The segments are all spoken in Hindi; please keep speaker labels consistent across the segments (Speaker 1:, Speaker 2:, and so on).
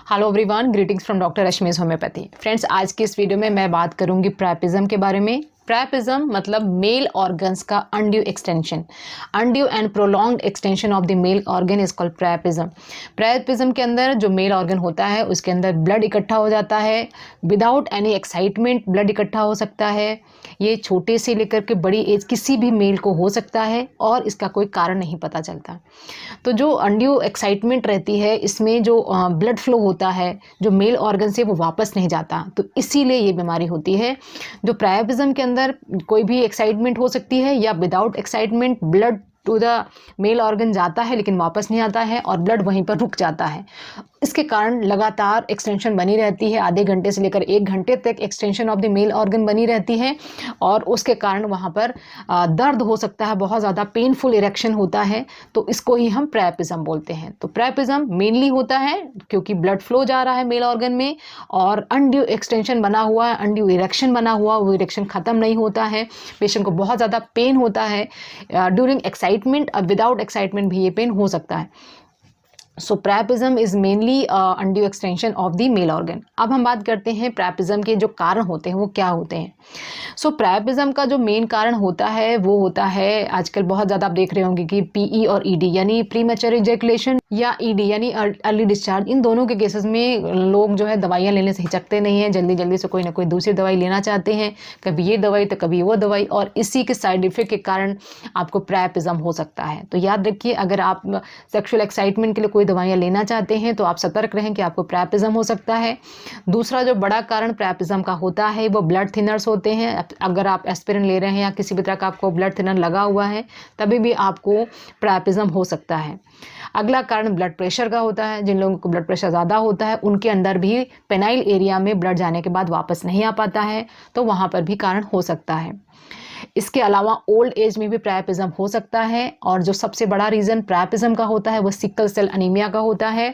Speaker 1: Hello everyone, greetings from doctor Rashmi's homeopathy. Friends, आज की इस वीडियो में मैं बात करूंगी प्रायपिज्म के बारे में। प्रायपिज्म मतलब मेल ऑर्गन्स का undue extension, undue and prolonged extension of the male organ is called priapism. Priapism के अंदर जो मेल ऑर्गन होता है उसके अंदर ब्लड इकट्ठा हो जाता है विदाउट एनी एक्साइटमेंट। ब्लड इकट्ठा हो सकता है, ये छोटे से लेकर के बड़ी एज किसी भी मेल को हो सकता है और इसका कोई कारण नहीं पता चलता। तो जो अनड्यू एक्साइटमेंट रहती है, इसमें जो ब्लड फ्लो होता है जो मेल ऑर्गन से वो वापस नहीं जाता, तो इसीलिए ये बीमारी होती है। जो प्रायपिज्म के अंदर कोई भी एक्साइटमेंट हो सकती है या without excitement blood to the male organ जाता है लेकिन वापस नहीं आता है और ब्लड वहीं पर रुक जाता है। इसके कारण लगातार एक्सटेंशन बनी रहती है, आधे घंटे से लेकर 1 घंटे तक extension of the male organ बनी रहती है और उसके कारण वहाँ पर दर्द हो सकता है, बहुत ज़्यादा पेनफुल इरेक्शन होता है, तो इसको ही हम प्रायपिज्म बोलते हैं। तो प्रायपिज्म मेनली होता है क्योंकि ब्लड फ्लो जा रहा है मेल ऑर्गन में और अनड्यू एक्सटेंशन बना हुआ है, अनड्यू इरेक्शन बना हुआ, वो इरेक्शन ख़त्म नहीं होता है, पेशेंट को बहुत ज़्यादा पेन होता है ड्यूरिंग एक्साइटमेंट। विदाउट एक्साइटमेंट भी ये पेन हो सकता है। So priapism is mainly undue extension of the male organ. अब हम बात करते हैं प्रायपिज्म के जो कारण होते हैं वो क्या होते हैं। सो प्रायपिज्म का जो मेन कारण होता है वो होता है, आजकल बहुत ज़्यादा आप देख रहे होंगे कि पीई और ईडी यानी प्री मैच्योर इजैकुलेशन या ईडी यानी अर्ली डिस्चार्ज, इन दोनों के केसेस में लोग जो है दवाइयाँ लेने से हिचकते नहीं हैं, जल्दी जल्दी से कोई ना कोई दूसरी दवाई लेना चाहते हैं, कभी ये दवाई तो कभी वो दवाई, और इसी के साइड इफेक्ट के कारण आपको प्रायपिज्म हो सकता है। तो याद रखिए, अगर आप सेक्सुअल एक्साइटमेंट के लिए कोई दवाइयाँ लेना चाहते हैं तो आप सतर्क रहें कि आपको प्रायपिज्म हो सकता है। दूसरा जो बड़ा कारण प्रायपिज्म का होता है वो ब्लड थिनर्स होते हैं। अगर आप एस्पिरिन ले रहे हैं या किसी भी तरह का आपको ब्लड थिनर लगा हुआ है तभी भी आपको प्रायपिज्म हो सकता है। अगला कारण ब्लड प्रेशर का होता है। जिन लोगों को ब्लड प्रेशर ज़्यादा होता है उनके अंदर भी पेनाइल एरिया में ब्लड जाने के बाद वापस नहीं आ पाता है, तो वहाँ पर भी कारण हो सकता है। इसके अलावा ओल्ड एज में भी प्रायपिज्म हो सकता है और जो सबसे बड़ा रीज़न प्रायपिज्म का होता है वो सिकल सेल अनीमिया का होता है।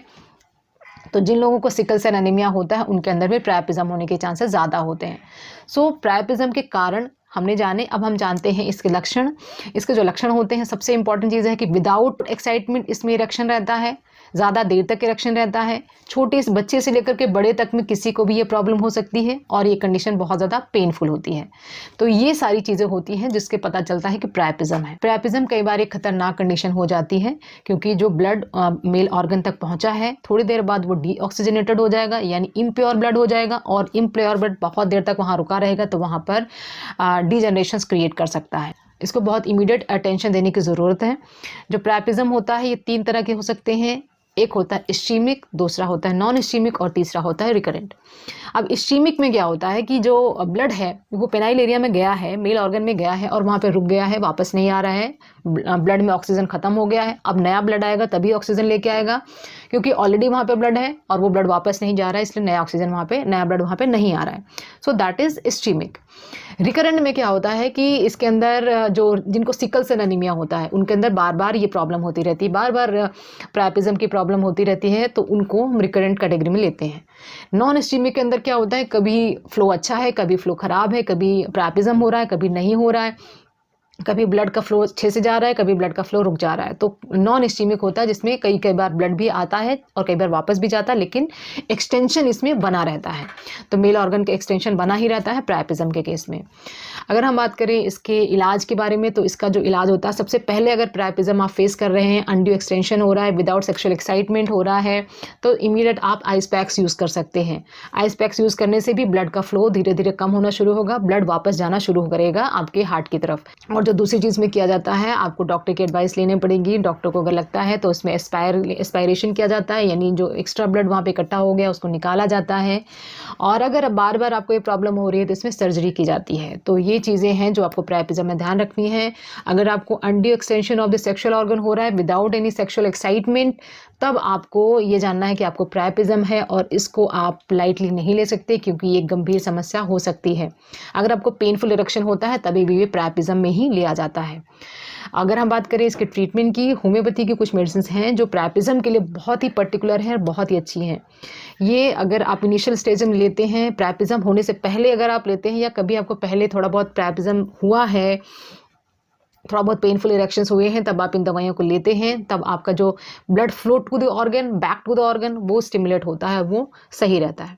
Speaker 1: तो जिन लोगों को सिकल सेल अनीमिया होता है उनके अंदर भी प्रायपिज्म होने के चांसेस ज़्यादा होते हैं। सो प्रायपिज्म के कारण हमने जाने, अब हम जानते हैं इसके लक्षण। इसके जो लक्षण होते हैं, सबसे इंपॉर्टेंट चीज़ है कि विदाउट एक्साइटमेंट इसमें इरेक्शन रहता है, ज़्यादा देर तक इरेक्शन रहता है, छोटे से बच्चे से लेकर के बड़े तक में किसी को भी ये प्रॉब्लम हो सकती है और ये कंडीशन बहुत ज़्यादा पेनफुल होती है। तो ये सारी चीज़ें होती हैं जिसके पता चलता है कि प्रायपिज्म है। प्रायपिज्म कई बार एक खतरनाक कंडीशन हो जाती है क्योंकि जो ब्लड मेल ऑर्गन तक पहुँचा है थोड़ी देर बाद वो डीऑक्सीजनेटेड हो जाएगा यानी इम्प्योर ब्लड हो जाएगा और इम्प्योर ब्लड बहुत देर तक वहाँ रुका रहेगा, तो वहाँ पर डीजनरेशंस क्रिएट कर सकता है। इसको बहुत इमीडिएट अटेंशन देने की ज़रूरत है। जो प्रायपिज्म होता है ये 3 तरह के हो सकते हैं। एक होता है इस्चीमिक, दूसरा होता है नॉन इस्चीमिक और तीसरा होता है रिकरेंट। अब इस्चीमिक में क्या होता है कि जो ब्लड है वो पेनाइल एरिया में गया है, मेल ऑर्गन में गया है और वहाँ पे रुक गया है, वापस नहीं आ रहा है, ब्लड में ऑक्सीजन ख़त्म हो गया है। अब नया ब्लड आएगा तभी ऑक्सीजन लेके आएगा, क्योंकि ऑलरेडी वहाँ पे ब्लड है और वो ब्लड वापस नहीं जा रहा है, इसलिए नया ऑक्सीजन वहाँ पे, नया ब्लड वहाँ पे नहीं आ रहा है। So that is ischemic. Recurrent में क्या होता है कि इसके अंदर जो जिनको सिकल सेल अनीमिया होता है उनके अंदर बार बार ये प्रॉब्लम होती रहती है, बार बार प्रायपिज्म की प्रॉब्लम होती रहती है, तो उनको हम रिकरेंट कैटेगरी में लेते हैं। नॉन इस्चीमिक के अंदर क्या होता है, कभी फ्लो अच्छा है, कभी फ्लो ख़राब है, कभी प्रायपिज्म हो रहा है, कभी नहीं हो रहा है, कभी ब्लड का फ्लो अच्छे से जा रहा है, कभी ब्लड का फ्लो रुक जा रहा है। तो नॉन इस्चीमिक होता है जिसमें कई बार ब्लड भी आता है और कई बार वापस भी जाता है, लेकिन एक्सटेंशन इसमें बना रहता है। तो मेल ऑर्गन का एक्सटेंशन बना ही रहता है प्रायपिज्म के केस में। अगर हम बात करें इसके इलाज के बारे में, तो इसका जो इलाज होता है, सबसे पहले अगर प्रायपिज्म आप फेस कर रहे हैं, अनड्यू एक्सटेंशन हो रहा है, विदाउट सेक्सुअल एक्साइटमेंट हो रहा है, तो इमीडिएट आप आइस पैक्स यूज़ कर सकते हैं। आइस पैक्स यूज़ करने से भी ब्लड का फ्लो धीरे धीरे कम होना शुरू होगा, ब्लड वापस जाना शुरू करेगा आपके हार्ट की तरफ। और जो दूसरी चीज़ में किया जाता है, आपको डॉक्टर की एडवाइस लेनी पड़ेगी। डॉक्टर को अगर लगता है तो उसमें एस्पायरेशन किया जाता है, यानी जो एक्स्ट्रा ब्लड वहाँ पे इकट्ठा हो गया उसको निकाला जाता है। और अगर बार बार आपको ये प्रॉब्लम हो रही है तो इसमें सर्जरी की जाती है। तो ये चीज़ें हैं जो आपको प्रायपिज्म में ध्यान रखनी है। अगर आपको undue extension of the sexual organ हो रहा है विदाउट एनी सेक्सुअल एक्साइटमेंट, तब आपको ये जानना है कि आपको प्रायपिज्म है और इसको आप लाइटली नहीं ले सकते क्योंकि ये गंभीर समस्या हो सकती है। अगर आपको पेनफुल इरेक्शन होता है तभी भी ये प्रायपिज्म में ही लिया जाता है। अगर हम बात करें इसके ट्रीटमेंट की, होम्योपैथी की कुछ मेडिसिन हैं जो प्रायपिज्म के लिए बहुत ही पर्टिकुलर हैं और बहुत ही अच्छी हैं। ये अगर आप इनिशियल स्टेज में लेते हैं, प्रायपिज्म होने से पहले अगर आप लेते हैं या कभी आपको पहले थोड़ा बहुत प्रायपिज्म हुआ है थोड़ा बहुत पेनफुल इरेक्शंस हुए हैं तब आप इन दवाइयों को लेते हैं, तब आपका जो blood flow to the organ, back to the organ, वो स्टिमुलेट होता है, वो सही रहता है।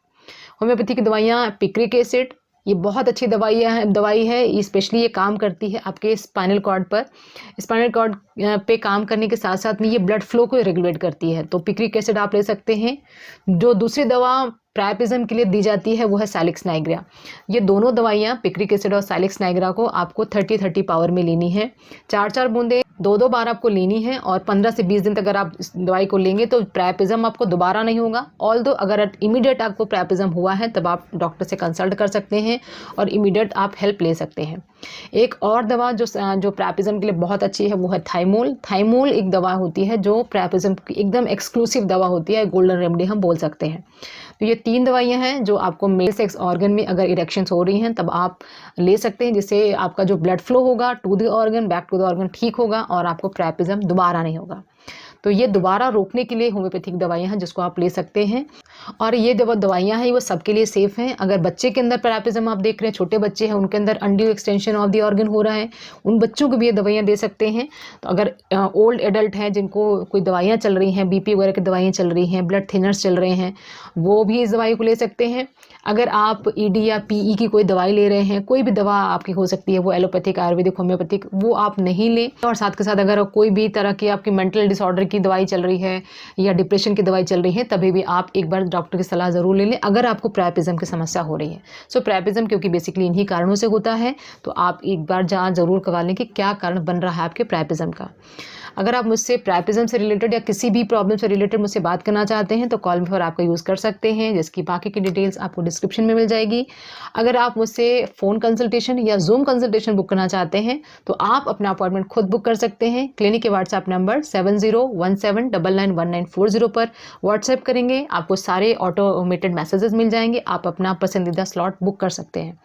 Speaker 1: होम्योपैथी की दवाइयाँ, पिक्रिक एसिड, ये बहुत अच्छी दवाई है, स्पेशली ये काम करती है आपके स्पाइनल कॉर्ड पर। स्पाइनल कॉर्ड पे काम करने के साथ साथ में ये ब्लड फ्लो को रेगुलेट करती है, तो पिक्रिक एसिड आप ले सकते हैं। जो दूसरी दवा प्रायपिज्म के लिए दी जाती है वो है सैलिक्स नाइग्रा। ये दोनों दवाइयाँ, पिक्रिक एसिड और सैलिक्स नाइग्रा को आपको 30-30 पावर में लेनी है। 4-4 बूंदें 2-2 बार आपको लेनी है, और 15 से 20 दिन तक अगर आप इस दवाई को लेंगे तो प्रायपिज्म आपको दोबारा नहीं होगा। ऑल्दो अगर इमीडिएट आपको प्रायपिज्म हुआ है तब आप डॉक्टर से कंसल्ट कर सकते हैं और इमीडिएट आप हेल्प ले सकते हैं। एक और दवा जो प्रायपिज्म के लिए बहुत अच्छी है वो है थाइमोल। थाइमोल एक दवा होती है जो प्रायपिज्म की एकदम एक्सक्लूसिव दवा होती है, गोल्डन रेमेडी हम बोल सकते हैं। तो ये 3 दवाइयाँ हैं जो आपको मेल सेक्स ऑर्गन में अगर इरेक्शंस हो रही हैं तब आप ले सकते हैं, जिससे आपका जो ब्लड फ्लो होगा to the organ, back to the organ ठीक होगा और आपको प्रायपिज्म दोबारा नहीं होगा। तो ये दोबारा रोकने के लिए होम्योपैथिक दवाइयाँ हैं जिसको आप ले सकते हैं, और ये दवाइयाँ हैं वो सबके लिए सेफ़ हैं। अगर बच्चे के अंदर प्रायपिज्म आप देख रहे हैं, छोटे बच्चे हैं, उनके अंदर undue extension of the organ हो रहा है, उन बच्चों को भी ये दवाइयाँ दे सकते हैं। तो अगर ओल्ड एडल्ट हैं जिनको कोई दवाइयाँ चल रही हैं, बीपी वगैरह की दवाइयाँ चल रही हैं, ब्लड थिनर्स चल रहे हैं, वो भी इस दवाई को ले सकते हैं। अगर आप ईडी या पीई की कोई दवाई ले रहे हैं, कोई भी दवा आपकी हो सकती है, वो एलोपैथिक, आयुर्वेदिक, होम्योपैथिक, वो आप नहीं लें। और साथ के साथ अगर कोई भी तरह की आपकी मेंटल डिसऑर्डर की दवाई चल रही है या डिप्रेशन की दवाई चल रही है, तभी भी आप एक बार डॉक्टर की सलाह ज़रूर ले लें अगर आपको प्रायपिज्म की समस्या हो रही है। सो प्रायपिज्म क्योंकि बेसिकली इन्हीं कारणों से होता है, तो आप एक बार जाँच ज़रूर करवा लें कि क्या कारण बन रहा है आपके प्रायपिज्म का। अगर आप मुझसे प्रायपिज्म से रिलेटेड या किसी भी प्रॉब्लम से रिलेटेड मुझसे बात करना चाहते हैं तो कॉल मी फॉर आपका यूज़ कर सकते हैं, जिसकी बाकी की डिटेल्स आपको डिस्क्रिप्शन में मिल जाएगी। अगर आप मुझसे फ़ोन कंसल्टेशन या जूम कंसल्टेशन बुक करना चाहते हैं तो आप अपना अपॉइंटमेंट खुद बुक कर सकते हैं। क्लिनिक के व्हाट्सएप नंबर 7017991940 पर व्हाट्सएप करेंगे, आपको सारे ऑटोमेटेड मैसेजेस मिल जाएंगे, आप अपना पसंदीदा स्लॉट बुक कर सकते हैं।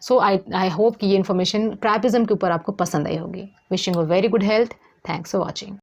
Speaker 1: सो आई होप कि ये इन्फॉर्मेशन प्रायपिज्म के ऊपर आपको पसंद आई होगी। Wishing you very good health. Thanks for watching.